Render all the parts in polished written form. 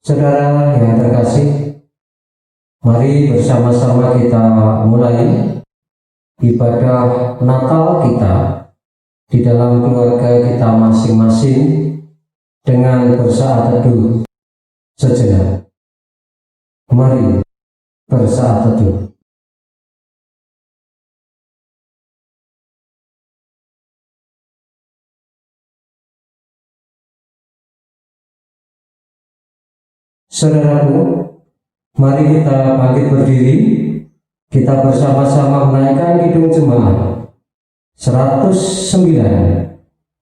Saudara yang terkasih, mari bersama-sama kita mulai ibadah Natal kita di dalam keluarga kita masing-masing dengan bersaat teduh sejenak. Mari bersaat teduh. Saudaraku, mari kita bangkit berdiri, kita bersama-sama menaikkan kidung jemaat 109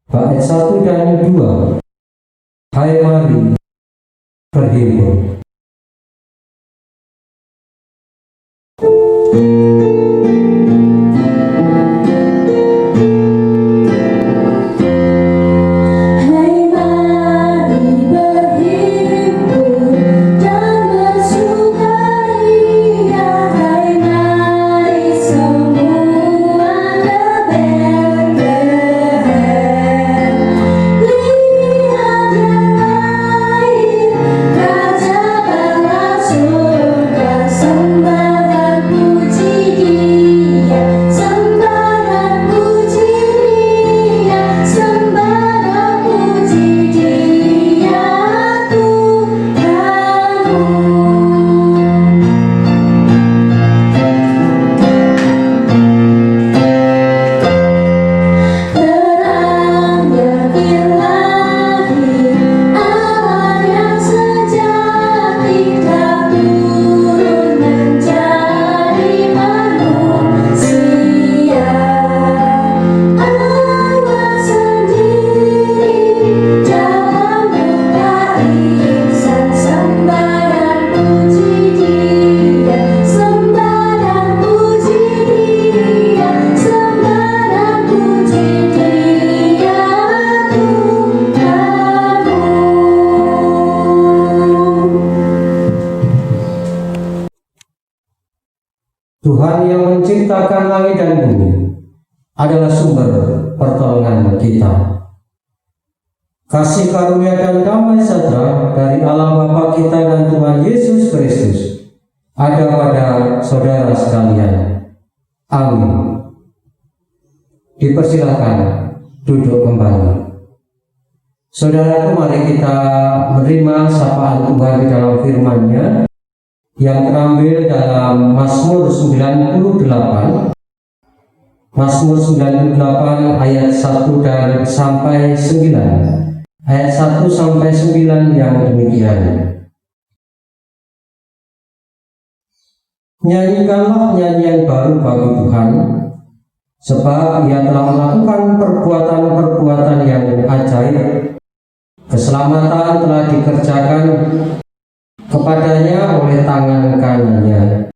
bait 1 dan 2. Hai mari berhimpun. Tuhan yang menciptakan langit dan bumi adalah sumber pertolongan kita. Kasih karunia dan damai sejahtera dari Allah Bapa kita dan Tuhan Yesus Kristus ada pada saudara sekalian. Amin. Dipersilakan duduk kembali. Saudaraku, mari kita menerima sapaan Tuhan di dalam firman-Nya yang terambil dalam Mazmur 98 ayat 1 dan sampai 9, ayat 1 sampai 9 yang demikian. Nyanyikanlah nyanyian baru bagi Tuhan, sebab Ia telah melakukan perbuatan-perbuatan yang ajaib. Keselamatan telah dikerjakan kepadanya oleh tangan kanannya,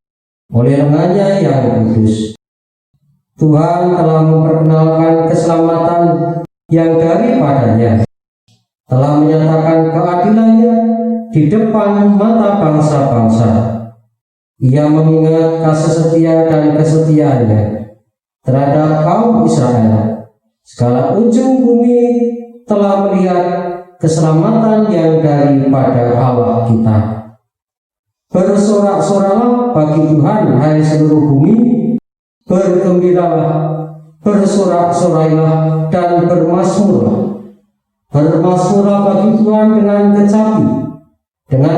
oleh lengannya yang kudus. Tuhan telah memperkenalkan keselamatan yang daripadanya, telah menyatakan keadilannya di depan mata bangsa-bangsa. Ia mengingat kasih setia dan kesetiaannya terhadap kaum Israel. Segala ujung bumi telah melihat keselamatan yang daripada Allah kita. Bersorak-soraklah bagi Tuhan, hai seluruh bumi. Bergembiralah, bersorak-sorailah dan bermasmurlah. Bermasmurlah bagi Tuhan dengan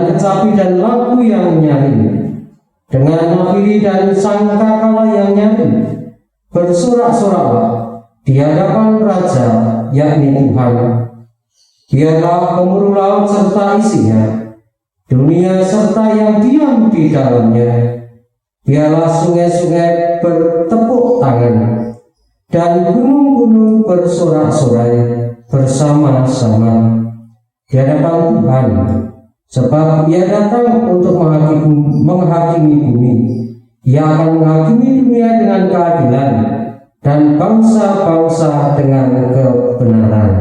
kecapi dan lagu yang nyaring, dengan nafiri dan sangkakala yang nyaring. Bersorak-soraklah di hadapan Raja, yakni Tuhan. Biarlah gemuruh laut serta isinya, dunia serta yang diam di dalamnya. Biarlah sungai-sungai bertepuk tangan, dan gunung-gunung bersorak-sorai bersama-sama di hadapan Tuhan, sebab Ia datang untuk menghakimi bumi. Ia akan menghakimi dunia dengan keadilan dan bangsa-bangsa dengan kebenaran.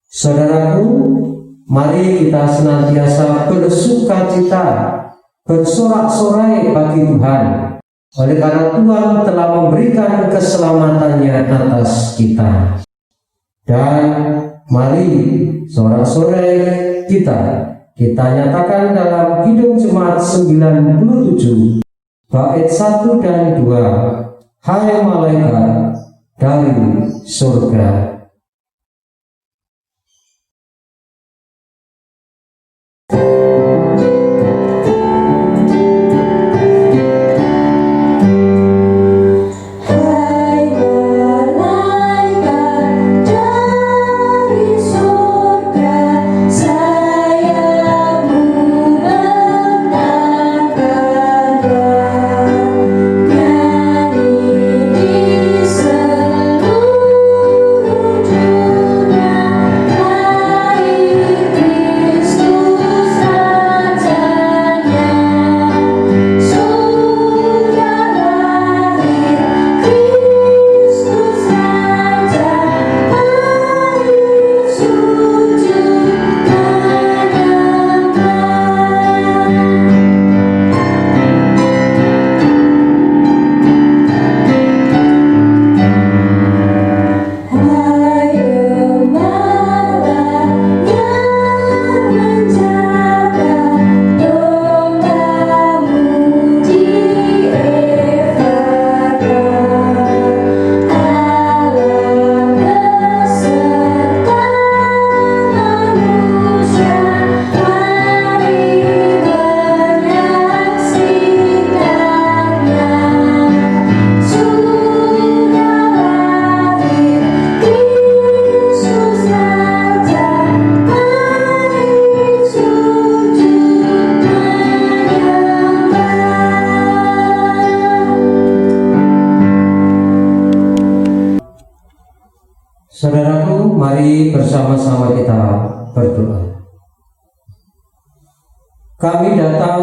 Saudaraku, mari kita senantiasa bersukacita, bersorak-sorai bagi Tuhan, oleh karena Tuhan telah memberikan keselamatannya atas kita. Dan mari sorak-sorai kita kita nyatakan dalam Kidung Jemaat 97 bait 1 dan 2. Hai malaikat dari surga. Saudaraku, mari bersama-sama kita berdoa. Kami datang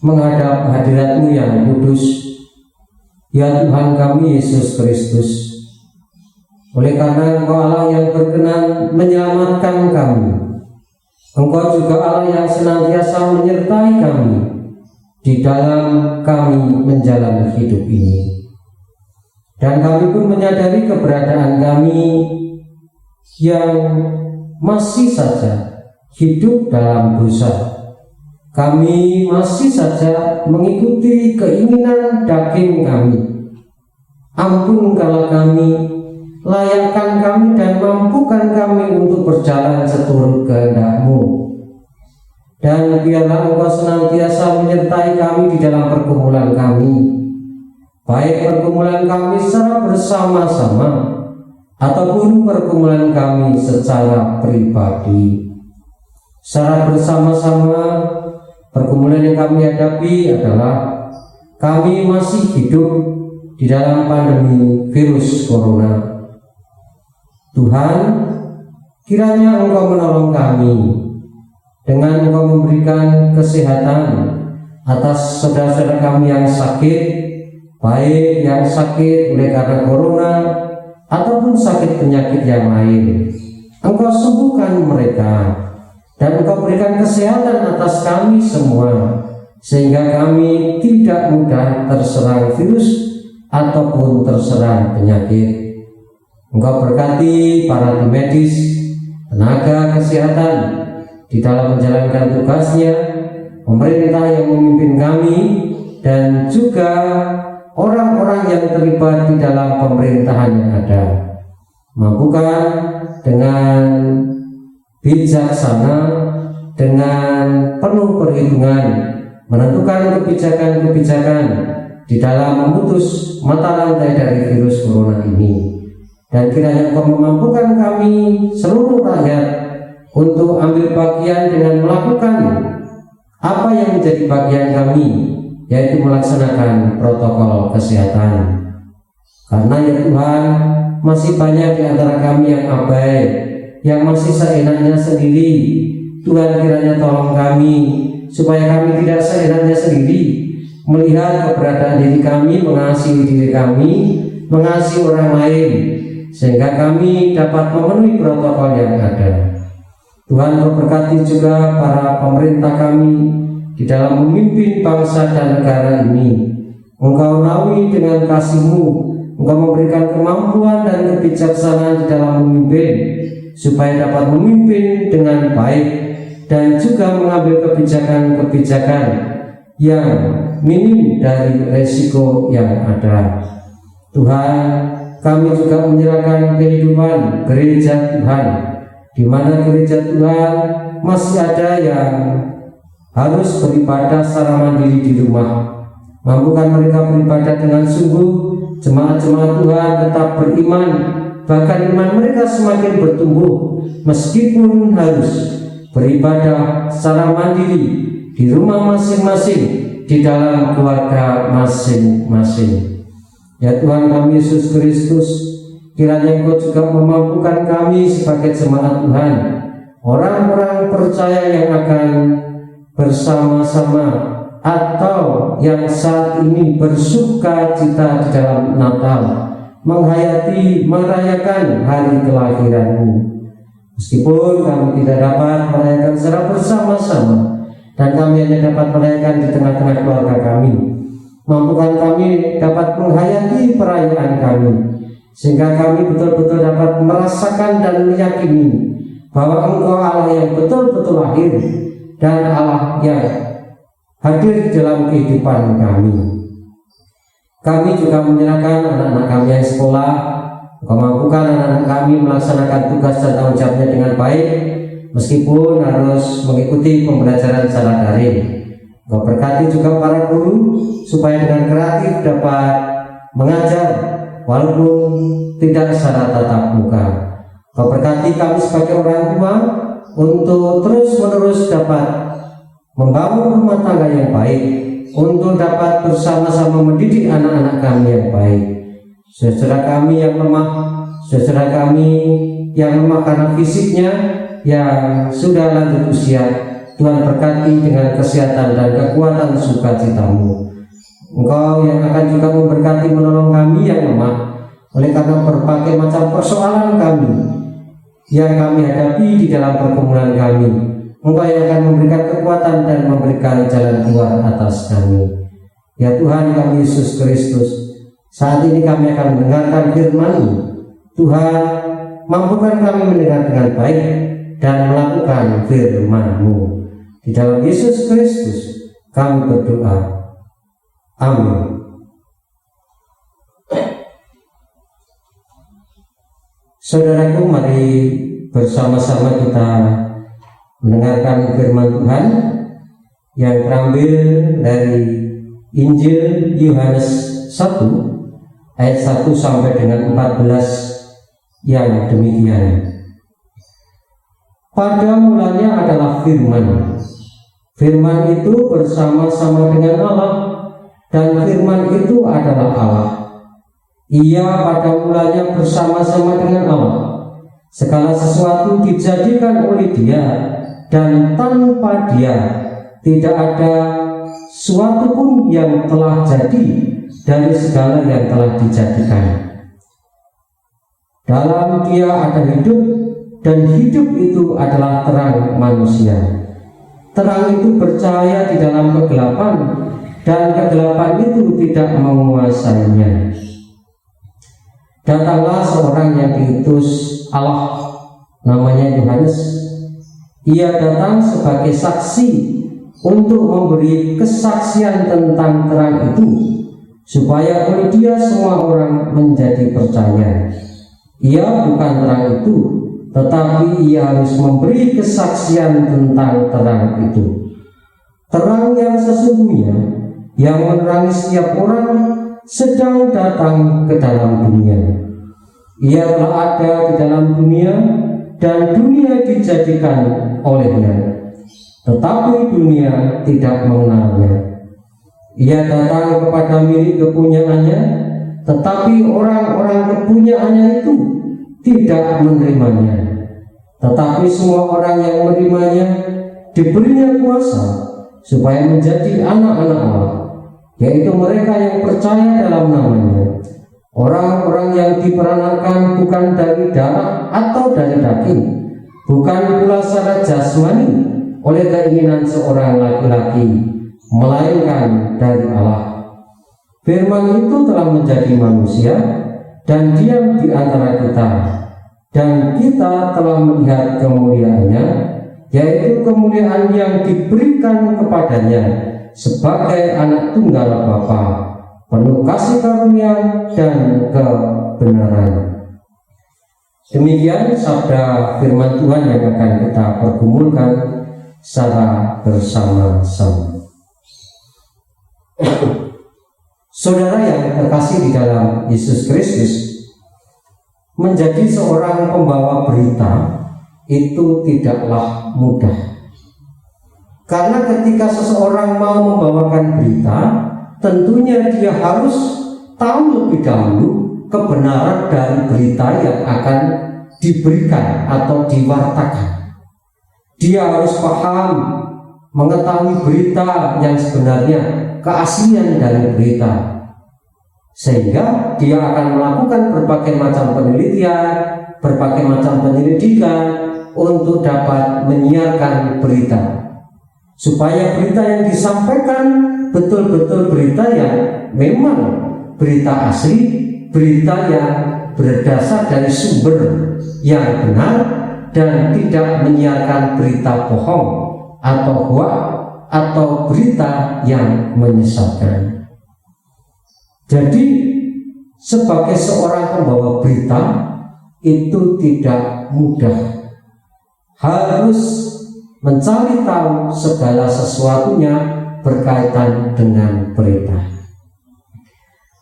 menghadap hadirat-Mu yang kudus, ya Tuhan kami Yesus Kristus. Oleh karena Engkau Allah yang berkenan menyelamatkan kami, Engkau juga Allah yang senantiasa menyertai kami di dalam kami menjalani hidup ini. Dan kami pun menyadari keberadaan kami yang masih saja hidup dalam dosa. Kami masih saja mengikuti keinginan daging kami. Ampun kalau kami, layakkan kami dan mampukan kami untuk berjalan seturut kehendak-Mu. Dan biarlah Engkau senantiasa menyertai kami di dalam pergumulan kami, baik pergumulan kami secara bersama-sama ataupun pergumulan kami secara pribadi. Secara bersama-sama, pergumulan yang kami hadapi adalah kami masih hidup di dalam pandemi virus corona. Tuhan, kiranya Engkau menolong kami dengan Engkau memberikan kesehatan atas saudara-saudara kami yang sakit, baik yang sakit oleh karena corona ataupun sakit penyakit yang lain. Engkau sembuhkan mereka dan Engkau berikan kesehatan atas kami semua, sehingga kami tidak mudah terserang virus ataupun terserang penyakit. Engkau berkati para tim medis, tenaga kesehatan di dalam menjalankan tugasnya, pemerintah yang memimpin kami, dan juga orang-orang yang terlibat di dalam pemerintahan yang ada. Mampukan dengan bijaksana, dengan penuh perhitungan, menentukan kebijakan-kebijakan di dalam memutus mata rantai dari virus corona ini. Dan kiranya Engkau memampukan kami seluruh rakyat untuk ambil bagian dengan melakukan apa yang menjadi bagian kami, yaitu melaksanakan protokol kesehatan. Karena ya Tuhan, masih banyak di antara kami yang abai, yang masih seenaknya sendiri. Tuhan, kiranya tolong kami supaya kami tidak seenaknya sendiri, melihat keberadaan diri kami, mengasihi diri kami, mengasihi orang lain, sehingga kami dapat memenuhi protokol yang ada. Tuhan, berkati juga para pemerintah kami di dalam memimpin bangsa dan negara ini. Engkau naungi dengan kasih-Mu, Engkau memberikan kemampuan dan kebijaksanaan di dalam memimpin, supaya dapat memimpin dengan baik dan juga mengambil kebijakan-kebijakan yang minim dari resiko yang ada. Tuhan, kami juga menyerahkan kehidupan gereja Tuhan, di mana gereja Tuhan masih ada yang harus beribadah secara mandiri di rumah. Mampukan mereka beribadah dengan sungguh. Jemaat-jemaat Tuhan tetap beriman, bahkan iman mereka semakin bertumbuh meskipun harus beribadah secara mandiri di rumah masing-masing, di dalam keluarga masing-masing. Ya Tuhan kami Yesus Kristus, kiranya Engkau juga memampukan kami sebagai jemaat Tuhan, orang-orang percaya yang akan bersama-sama atau yang saat ini bersuka cita di dalam Natal, menghayati, merayakan hari kelahiran-Mu. Meskipun kami tidak dapat merayakan secara bersama-sama, dan kami hanya dapat merayakan di tengah-tengah keluarga kami, mampukan kami dapat menghayati perayaan kami, sehingga kami betul-betul dapat merasakan dan meyakini bahwa Engkau Allah yang betul-betul lahir dan Allah yang hadir di dalam kehidupan kami. Kami juga menyerahkan anak-anak kami yang sekolah. Engkau mampukan anak-anak kami melaksanakan tugas dan tanggung jawabnya dengan baik, meskipun harus mengikuti pembelajaran secara daring. Engkau berkati juga para guru supaya dengan kreatif dapat mengajar walaupun tidak secara tatap muka. Engkau berkati kami sebagai orang tua untuk terus-menerus dapat membangun rumah tangga yang baik, untuk dapat bersama-sama mendidik anak-anak kami yang baik. Saudara kami yang lemah, saudara kami yang lemah karena fisiknya yang sudah lanjut usia, Tuhan berkati dengan kesehatan dan kekuatan sukacita-Mu. Engkau yang akan juga memberkati menolong kami yang lemah oleh karena berbagai macam persoalan kami yang kami hadapi di dalam pergumulan kami. Engkau yang akan memberikan kekuatan dan memberikan jalan keluar atas kami. Ya Tuhan kami Yesus Kristus, saat ini kami akan mendengarkan firman-Mu. Tuhan, mampukan kami mendengar dengan baik dan melakukan firman-Mu. Di dalam Yesus Kristus kami berdoa. Amin. Saudaraku, mari bersama-sama kita mendengarkan firman Tuhan yang terambil dari Injil Yohanes 1 ayat 1 sampai dengan 14 yang demikian. Pada mulanya adalah firman. Firman itu bersama-sama dengan Allah, dan firman itu adalah Allah. Ia pada mulanya bersama-sama dengan Allah. Segala sesuatu dijadikan oleh Dia, dan tanpa Dia tidak ada suatu pun yang telah jadi dari segala yang telah dijadikan. Dalam Dia ada hidup, dan hidup itu adalah terang manusia. Terang itu bercahaya di dalam kegelapan, dan kegelapan itu tidak menguasainya. Datanglah seorang yang diutus Allah, namanya Yohanes. Ia datang sebagai saksi untuk memberi kesaksian tentang terang itu, supaya oleh Dia semua orang menjadi percaya. Ia bukan terang itu, tetapi Ia harus memberi kesaksian tentang terang itu. Terang yang sesungguhnya, yang menerangi setiap orang, sedang datang ke dalam dunia. Ia telah ada di dalam dunia, dan dunia dijadikan olehnya, tetapi dunia tidak mengenalnya. Ia datang kepada milik kepunyaannya, tetapi orang-orang kepunyaannya itu tidak menerimanya. Tetapi semua orang yang menerimanya diberinya kuasa supaya menjadi anak-anak Allah, yaitu mereka yang percaya dalam namanya. Orang-orang yang diperanakan bukan dari darah atau dari daging, bukan pula secara jasmani oleh keinginan seorang laki-laki, melainkan dari Allah. Firman itu telah menjadi manusia dan diam di antara kita, dan kita telah melihat kemuliaannya, yaitu kemuliaan yang diberikan kepadanya sebagai anak tunggal Bapa, penuh kasih karunia dan kebenaran. Demikian sabda firman Tuhan yang akan kita pergumulkan secara bersama-sama. Saudara yang terkasih di dalam Yesus Kristus, menjadi seorang pembawa berita itu tidaklah mudah. Karena ketika seseorang mau membawakan berita, tentunya dia harus tahu lebih dahulu kebenaran dari berita yang akan diberikan atau diwartakan. Dia harus paham, mengetahui berita yang sebenarnya, keaslian dari berita, sehingga dia akan melakukan berbagai macam penelitian, berbagai macam penyelidikan untuk dapat menyiarkan berita, supaya berita yang disampaikan betul-betul berita yang memang berita asli, berita yang berdasar dari sumber yang benar, dan tidak menyiarkan berita bohong atau hoax atau berita yang menyesatkan. Jadi sebagai seorang pembawa berita itu tidak mudah. Harus mencari tahu segala sesuatunya berkaitan dengan berita.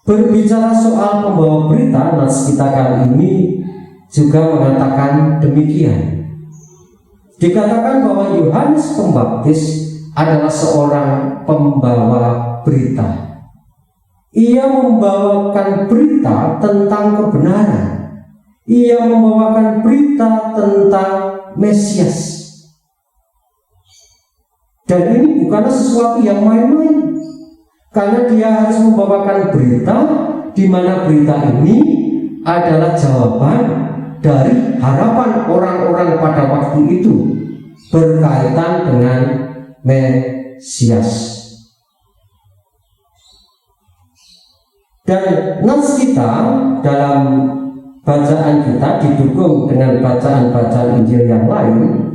Berbicara soal pembawa berita, nas kita kali ini juga mengatakan demikian. Dikatakan bahwa Yohanes Pembaptis adalah seorang pembawa berita. Ia membawakan berita tentang kebenaran. Ia membawakan berita tentang Mesias. Dan ini bukanlah sesuatu yang main-main, karena dia harus membawakan berita di mana berita ini adalah jawaban dari harapan orang-orang pada waktu itu berkaitan dengan Mesias. Dan nas kita dalam bacaan kita didukung dengan bacaan-bacaan Injil yang lain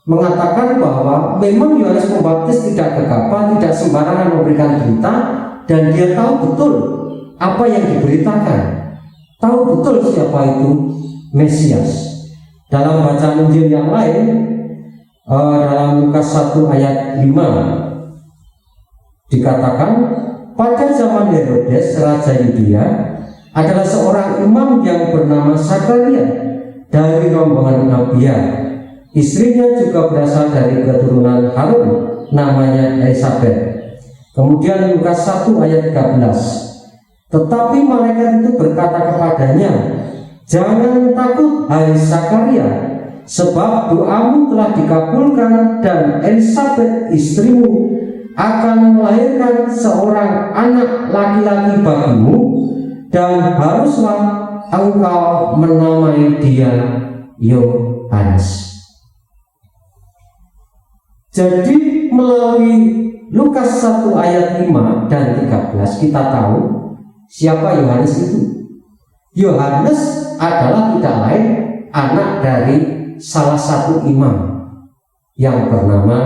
mengatakan bahwa memang Yohanes Pembaptis tidak gegabah, tidak sembarangan memberikan berita, dan dia tahu betul apa yang diberitakan, tahu betul siapa itu Mesias. Dalam bacaan Injil yang lain, dalam Lukas 1 ayat 5 dikatakan, pada zaman Herodes Raja Yudea adalah seorang imam yang bernama Zakaria dari rombongan Abia. Istrinya juga berasal dari keturunan Harun, namanya Elisabet. Kemudian Lukas 1 ayat 13. Tetapi malaikat itu berkata kepadanya, jangan takut hai Zakaria, sebab doamu telah dikabulkan dan Elisabet istrimu akan melahirkan seorang anak laki-laki bagimu, dan haruslah engkau menamai dia Yohanes. Jadi melalui Lukas 1 ayat 5 dan 13 kita tahu siapa Yohanes itu. Yohanes adalah tidak lain anak dari salah satu imam yang bernama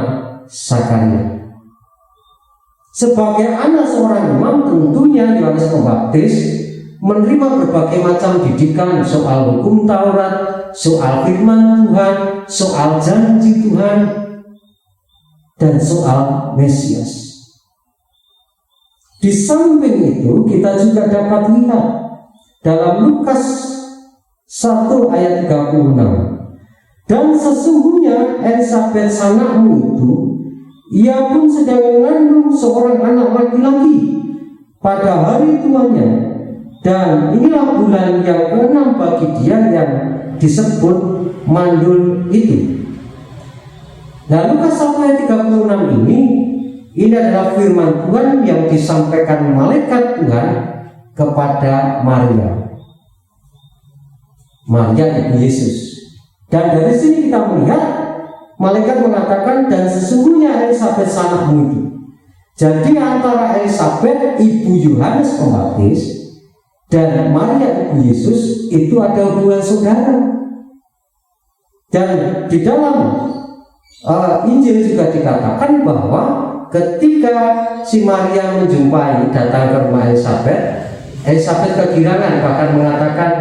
Zakaria. Sebagai anak seorang imam, tentunya Yohanes Pembaptis menerima berbagai macam didikan soal hukum Taurat, soal firman Tuhan, soal janji Tuhan, dan soal Mesias. Di samping itu kita juga dapat lihat dalam Lukas 1 ayat 36, dan sesungguhnya Elisabet sanakmu itu, ia pun sedang mengandung seorang anak laki-laki pada hari tuanya, dan inilah bulan yang ke-6 bagi dia yang disebut mandul itu. Nah, Lukas 1 ayat 36 ini adalah firman Tuhan yang disampaikan malaikat Tuhan kepada Maria ibu Yesus. Dan dari sini kita melihat malaikat mengatakan, dan sesungguhnya Elisabet sanakmu itu. Jadi antara Elisabet ibu Yohanes Pembaptis dan Maria ibu Yesus itu ada hubungan saudara. Dan di dalam Injil juga dikatakan bahwa ketika si Maria menjumpai datang ke rumah Elisabet kegirangan, bahkan mengatakan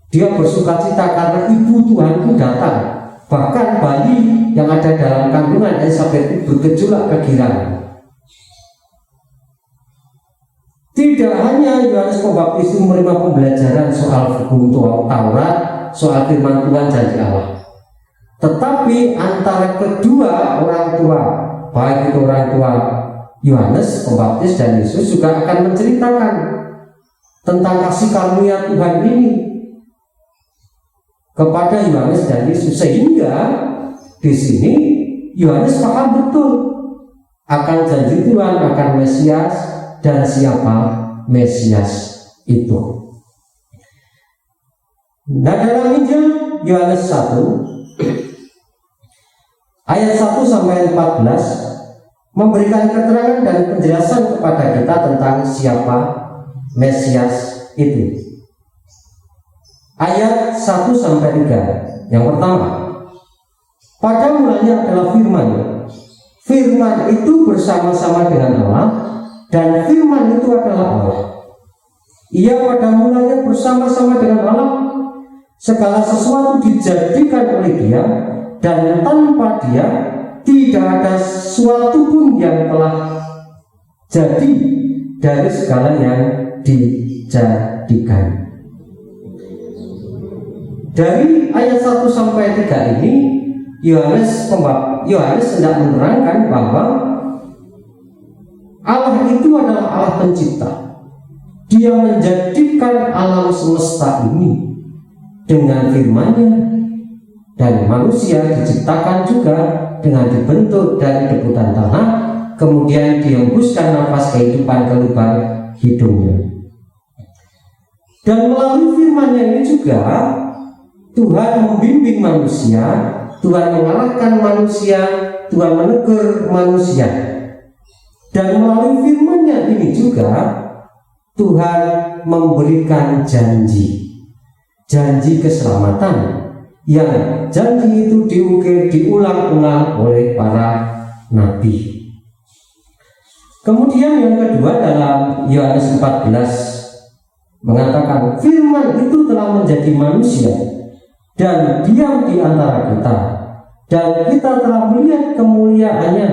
dia bersukacita karena ibu Tuhanku datang. Bahkan bayi yang ada dalam kandungan Elisabet itu bergejolak kegirangan. Tidak hanya Yohanes Pembaptis itu menerima pembelajaran soal hukum Taurat, soal firman Tuhan janji Allah, tetapi antara kedua orang tua, baik itu orang tua Yohanes Pembaptis dan Yesus, juga akan menceritakan tentang kasih karunia Tuhan ini kepada Yohanes dan Yesus, sehingga di sini Yohanes paham betul akan janji Tuhan, akan Mesias, dan siapa Mesias itu. Nah, dalam Injil Yohanes 1 ayat 1 sampai 14 memberikan keterangan dan penjelasan kepada kita tentang siapa Mesias itu. Ayat 1 sampai 3. Yang pertama, pada mulanya adalah firman. Firman itu bersama-sama dengan Allah, dan firman itu adalah Allah. Ia pada mulanya bersama-sama dengan Allah. Segala sesuatu dijadikan oleh Dia, dan tanpa Dia tidak ada sesuatu pun yang telah jadi dari segala yang dijadikan. Dari ayat 1 sampai 3 ini Yohanes hendak menerangkan bahwa Allah itu adalah Allah pencipta. Dia menjadikan alam semesta ini dengan firman-Nya, dan manusia diciptakan juga dengan dibentuk dari debutan tanah, kemudian dihembuskan nafas kehidupan ke lubang hidungnya. Dan melalui firman-Nya ini juga Tuhan membimbing manusia, Tuhan mengarahkan manusia, Tuhan menegur manusia. Dan melalui firman-Nya ini juga Tuhan memberikan janji keselamatan, yang janji itu diukir, diulang-ulang oleh para nabi. Kemudian yang kedua, dalam Yohanes 14 mengatakan firman itu telah menjadi manusia dan diam di antara kita, dan kita telah melihat kemuliaannya,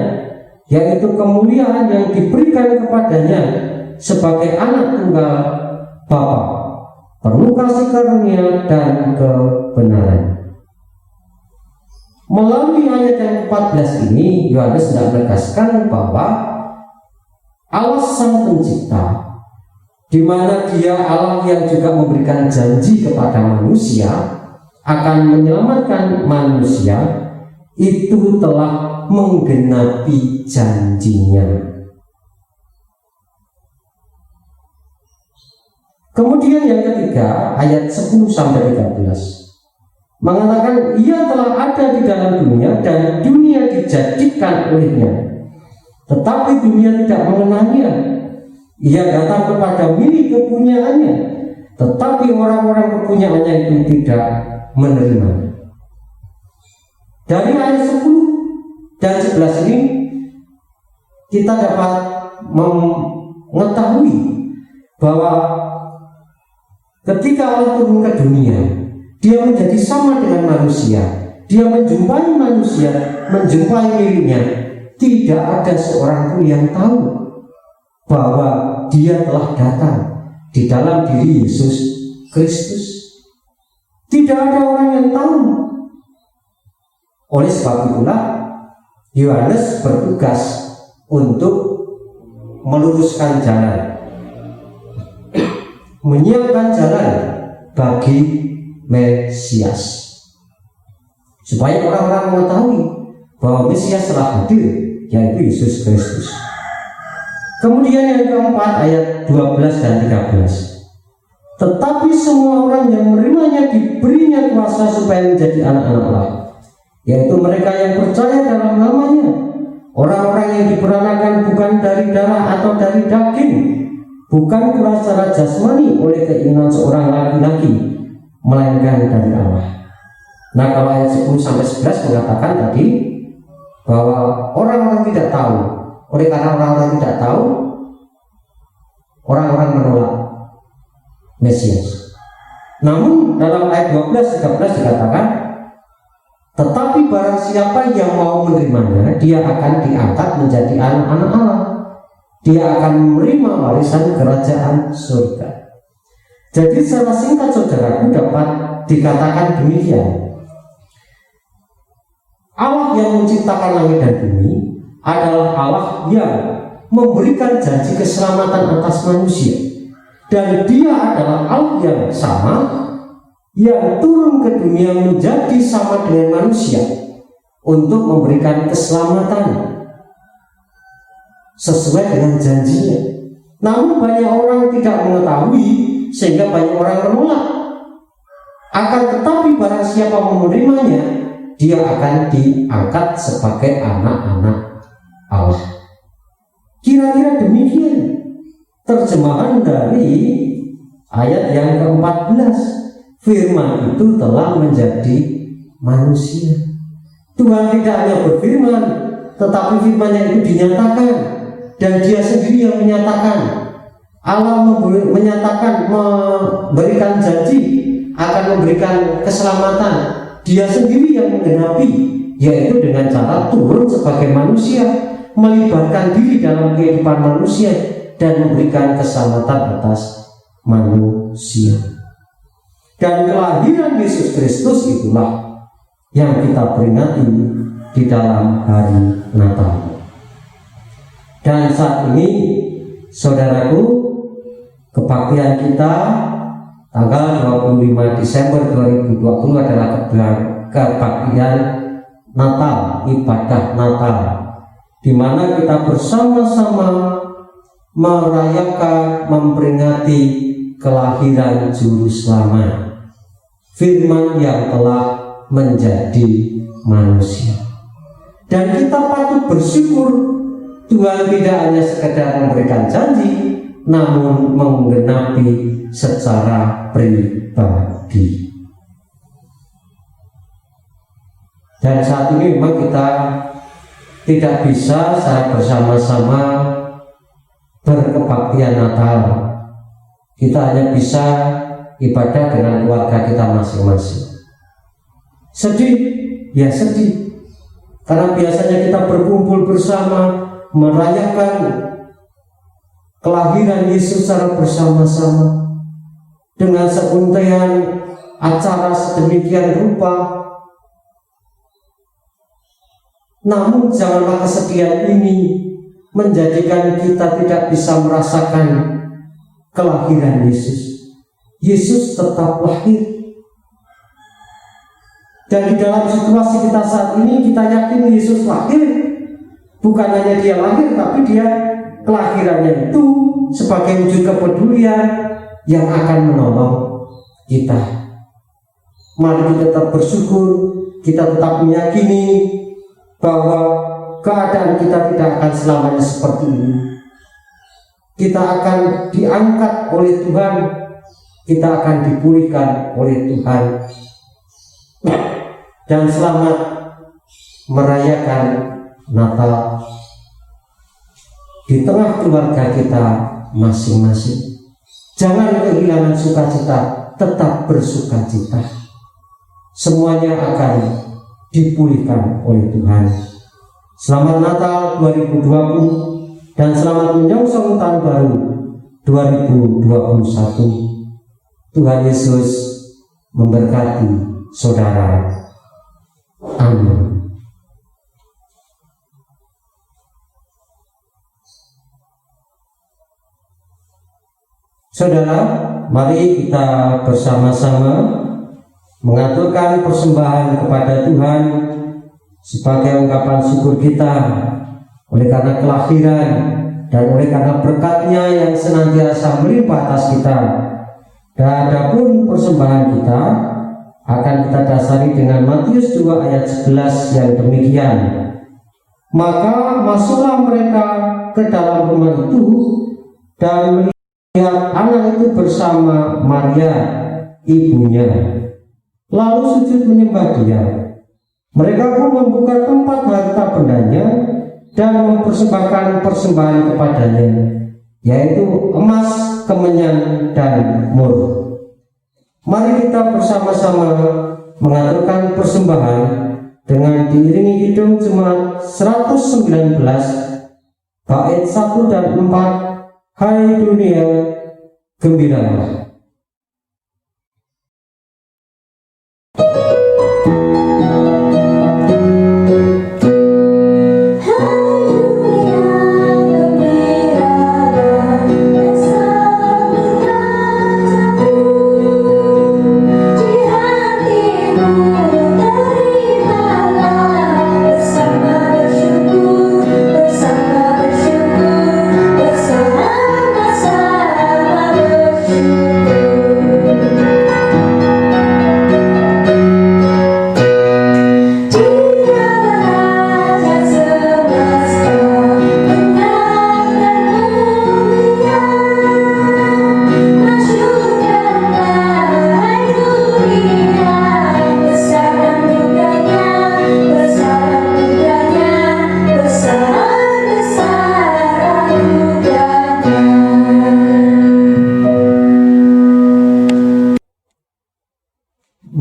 yaitu kemuliaan yang diberikan kepadanya sebagai anak tunggal Bapa, penuh kasih karunia dan kebenaran. Melalui ayat yang 14 ini Yohanes hendak menegaskan bahwa Allah Sang Pencipta, di mana Dia Allah yang juga memberikan janji kepada manusia akan menyelamatkan manusia, itu telah menggenapi janjinya. Kemudian yang ketiga, ayat 10 sampai 13 mengatakan Ia telah ada di dalam dunia dan dunia dijadikan olehnya, tetapi dunia tidak mengenalnya. Ia datang kepada milik kepunyaannya, tetapi orang-orang kepunyaannya itu tidak menerima. Dari ayat 10 dan 11 ini kita dapat mengetahui bahwa ketika Allah turun ke dunia, Dia menjadi sama dengan manusia. Dia menjumpai manusia, menjumpai miliknya. Tidak ada seorang pun yang tahu bahwa Dia telah datang di dalam diri Yesus Kristus. Tidak ada orang yang tahu. Oleh sebab itulah Yohanes bertugas untuk meluruskan jalan, menyiapkan jalan bagi Mesias, supaya orang-orang mengetahui bahwa Mesias telah hadir, yaitu Yesus Kristus. Kemudian yang keempat, ayat 12 dan 13, tetapi semua orang yang menerimanya diberinya kuasa supaya menjadi anak-anak Allah, yaitu mereka yang percaya dalam namanya, orang-orang yang diperanakan bukan dari darah atau dari daging, bukan pula secara jasmani oleh keinginan seorang laki-laki, melainkan dari Allah. Nah, kalau ayat 10 sampai 11 mengatakan tadi bahwa orang-orang tidak tahu. Oleh karena orang-orang tidak tahu, orang-orang menolak Mesias. Namun dalam ayat 12-13 dikatakan, tetapi barang siapa yang mau menerimanya, dia akan diangkat menjadi anak-anak Allah. Dia akan menerima warisan kerajaan surga. Jadi secara singkat saudaraku dapat dikatakan demikian. Allah yang menciptakan langit dan bumi adalah Allah yang memberikan janji keselamatan atas manusia. Dan dia adalah Allah yang sama, yang turun ke dunia menjadi sama dengan manusia untuk memberikan keselamatan sesuai dengan janjinya. Namun banyak orang tidak mengetahui sehingga banyak orang menolak. Akan tetapi barang siapa menerimanya, dia akan diangkat sebagai anak-anak Allah. Kira-kira demikian terjemahan dari ayat yang ke-14. Firman itu telah menjadi manusia. Tuhan tidak hanya berfirman, tetapi firman-Nya itu dinyatakan, dan dia sendiri yang menyatakan. Allah menyatakan, memberikan janji akan memberikan keselamatan. Dia sendiri yang menggenapi, yaitu dengan cara turun sebagai manusia, melibatkan diri dalam kehidupan manusia dan memberikan keselamatan atas manusia. Dan kelahiran Yesus Kristus itulah yang kita peringati di dalam hari Natal. Dan saat ini saudaraku, kebaktian kita tanggal 25 Desember 2020 adalah kebaktian Natal, ibadah Natal, di mana kita bersama-sama merayakan, memperingati kelahiran Juru Selamat, Firman yang telah menjadi manusia. Dan kita patut bersyukur Tuhan tidak hanya sekedar memberikan janji, namun menggenapi secara pribadi. Dan saat ini memang kita tidak bisa secara bersama-sama berkebaktian Natal. Kita hanya bisa ibadah dengan keluarga kita masing-masing. Sedih, ya sedih, karena biasanya kita berkumpul bersama merayakan kelahiran Yesus secara bersama-sama dengan seruntuhan acara sedemikian rupa. Namun janganlah kesedihan ini menjadikan kita tidak bisa merasakan kelahiran Yesus. Yesus tetap lahir. Dan di dalam situasi kita saat ini, kita yakin Yesus lahir. Bukan hanya dia lahir, tapi dia kelahirannya itu sebagai wujud kepedulian yang akan menolong kita. Mari kita tetap bersyukur, kita tetap meyakini bahwa keadaan kita tidak akan selamanya seperti ini. Kita akan diangkat oleh Tuhan, kita akan dipulihkan oleh Tuhan. Dan selamat merayakan Natal di tengah keluarga kita masing-masing. Jangan kehilangan sukacita, tetap bersukacita. Semuanya akan dipulihkan oleh Tuhan. Selamat Natal 2020 dan selamat menyongsong tahun baru 2021. Tuhan Yesus memberkati saudara. Amin. Saudara, mari kita bersama-sama mengaturkan persembahan kepada Tuhan sebagai ungkapan syukur kita oleh karena kelahiran dan oleh karena berkat-Nya yang senantiasa melimpah atas kita. Dan adapun persembahan kita akan kita dasari dengan Matius 2 ayat 11 yang demikian. Maka masuklah mereka ke dalam rumah itu dan melihat anak itu bersama Maria ibunya, lalu sujud menyembah Dia. Mereka pun membuka tempat harta bendanya dan mempersembahkan persembahan kepadanya, yaitu emas, kemenyan, dan mur. Mari kita bersama-sama mengaturkan persembahan dengan diiringi kidung jemaat 119 bait 1 dan 4, Hai dunia, gembiralah.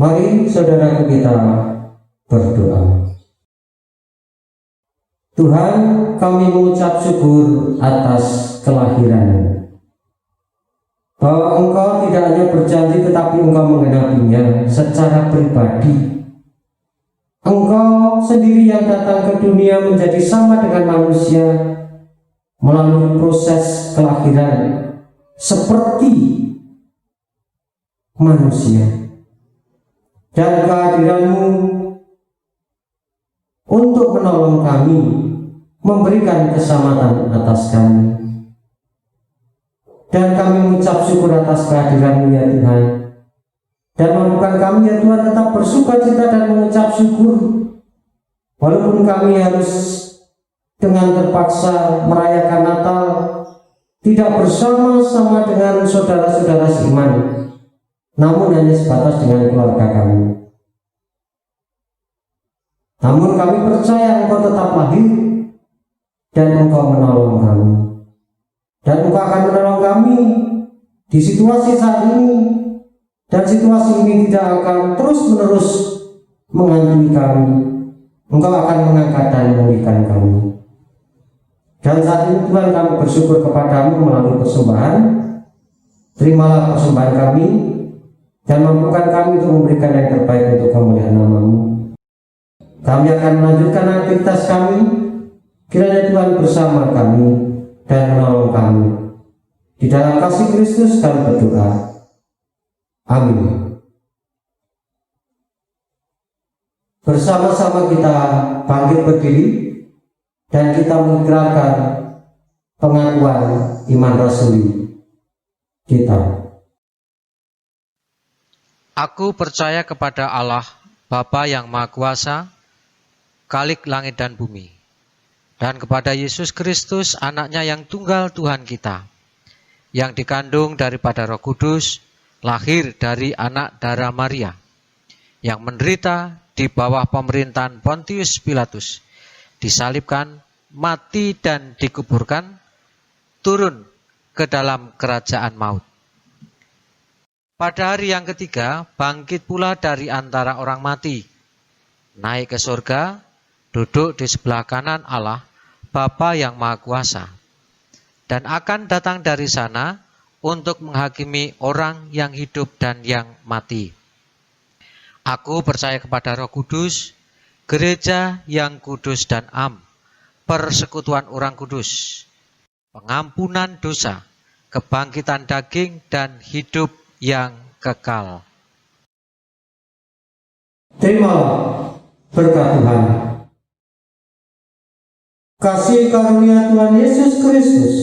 Mari saudaraku kita berdoa. Tuhan, kami mengucap syukur atas kelahiran, bahwa Engkau tidak hanya berjanji tetapi Engkau menggenapinya secara pribadi. Engkau sendiri yang datang ke dunia menjadi sama dengan manusia melalui proses kelahiran seperti manusia. Dan kehadiran-Mu untuk menolong kami, memberikan keselamatan atas kami. Dan kami mengucap syukur atas kehadiran-Mu ya Tuhan. Dan mampukan kami ya Tuhan tetap bersuka cita dan mengucap syukur, walaupun kami harus dengan terpaksa merayakan Natal tidak bersama-sama dengan saudara-saudara seiman, namun hanya sebatas dengan keluarga kami. Namun kami percaya Engkau tetap lahir dan Engkau menolong kami. Dan Engkau akan menolong kami di situasi saat ini. Dan situasi ini tidak akan terus-menerus menghantui kami. Engkau akan mengangkat dan memulihkan kami. Dan saat ini Tuhan, kami bersyukur kepadamu melalui persembahan. Terimalah persembahan kami dan mampukan kami untuk memberikan yang terbaik untuk kemuliaan nama-Mu. Kami akan melanjutkan aktivitas kami. Kiranya Tuhan bersama kami dan menolong kami. Di dalam kasih Kristus kami berdoa. Amin. Bersama-sama kita bangkit berdiri dan kita mengikrarkan pengakuan iman rasuli kita. Aku percaya kepada Allah, Bapa yang Maha Kuasa, Khalik langit dan bumi, dan kepada Yesus Kristus, anaknya yang tunggal Tuhan kita, yang dikandung daripada Roh Kudus, lahir dari anak darah Maria, yang menderita di bawah pemerintahan Pontius Pilatus, disalibkan, mati dan dikuburkan, turun ke dalam kerajaan maut. Pada hari yang ketiga, bangkit pula dari antara orang mati, naik ke surga, duduk di sebelah kanan Allah, Bapa yang Maha Kuasa, dan akan datang dari sana untuk menghakimi orang yang hidup dan yang mati. Aku percaya kepada Roh Kudus, gereja yang kudus dan am, persekutuan orang kudus, pengampunan dosa, kebangkitan daging, dan hidup yang kekal. Terimalah berkat Tuhan. Kasih karunia Tuhan Yesus Kristus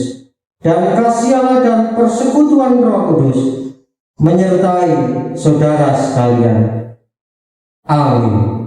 dan kasih Allah dan persekutuan Roh Kudus menyertai saudara sekalian. Amin.